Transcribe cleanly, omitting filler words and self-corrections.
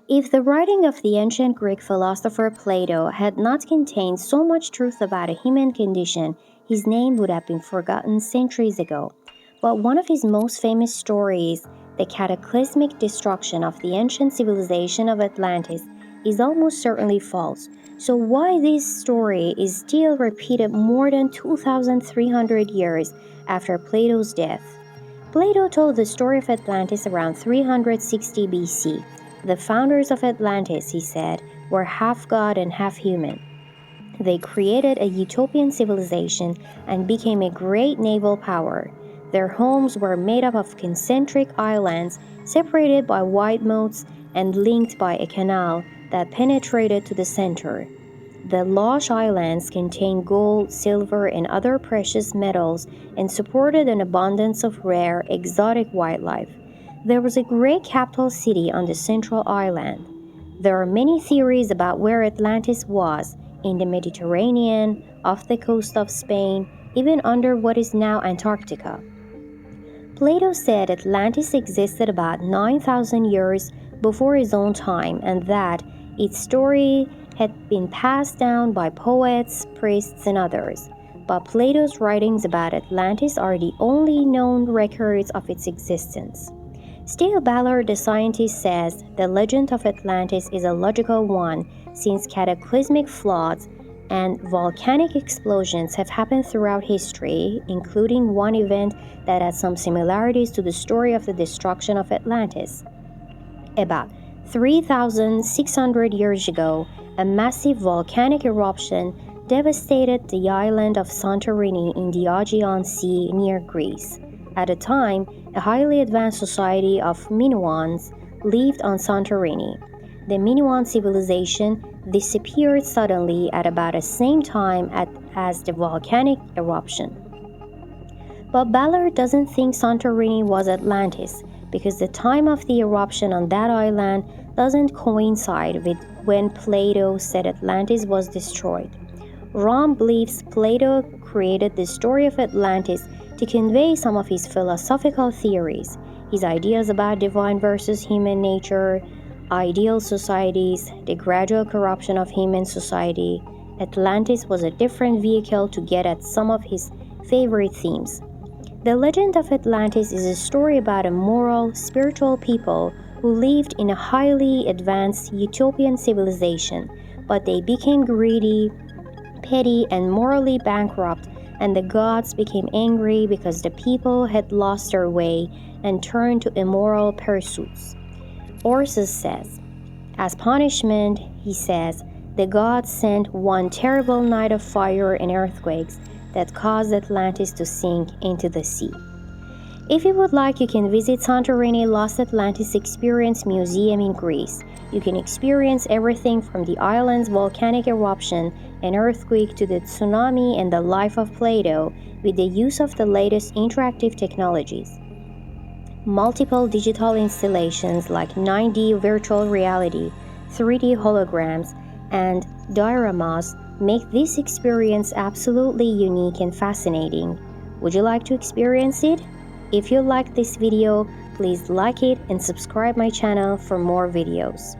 If the writing of the ancient Greek philosopher Plato had not contained so much truth about the human condition, his name would have been forgotten centuries ago. But one of his most famous stories, the cataclysmic destruction of the ancient civilization of Atlantis, is almost certainly false. So why this story is still repeated more than 2,300 years after Plato's death? Plato told the story of Atlantis around 360 BC. The founders of Atlantis, he said, were half god and half human. They created a utopian civilization and became a great naval power. Their homes were made up of concentric islands separated by wide moats and linked by a canal that penetrated to the center. The lush islands contained gold, silver, and other precious metals and supported an abundance of rare, exotic wildlife. There was a great capital city on the central island. There are many theories about where Atlantis was, in the Mediterranean, off the coast of Spain, even under what is now Antarctica. Plato said Atlantis existed about 9,000 years before his own time and that its story had been passed down by poets, priests, and others. But Plato's writings about Atlantis are the only known records of its existence. Still, Ballard, the scientist, says the legend of Atlantis is a logical one since cataclysmic floods and volcanic explosions have happened throughout history, including one event that had some similarities to the story of the destruction of Atlantis. About 3,600 years ago, a massive volcanic eruption devastated the island of Santorini in the Aegean Sea near Greece. At the time, a highly advanced society of Minoans lived on Santorini. The Minoan civilization disappeared suddenly at about the same time as the volcanic eruption. But Ballard doesn't think Santorini was Atlantis because the time of the eruption on that island doesn't coincide with when Plato said Atlantis was destroyed. Rom believes Plato created the story of Atlantis to convey some of his philosophical theories, his ideas about divine versus human nature, ideal societies, the gradual corruption of human society. Atlantis was a different vehicle to get at some of his favorite themes. The legend of Atlantis is a story about a moral, spiritual people who lived in a highly advanced utopian civilization, but they became greedy, petty, and morally bankrupt, and the gods became angry because the people had lost their way and turned to immoral pursuits. Orsus says, as punishment, he says, the gods sent one terrible night of fire and earthquakes that caused Atlantis to sink into the sea. If you would like, you can visit Santorini Lost Atlantis Experience Museum in Greece. You can experience everything from the island's volcanic eruption and earthquake to the tsunami and the life of Plato with the use of the latest interactive technologies. Multiple digital installations like 9D virtual reality, 3D holograms, and dioramas make this experience absolutely unique and fascinating. Would you like to experience it? If you like this video, please like it and subscribe my channel for more videos.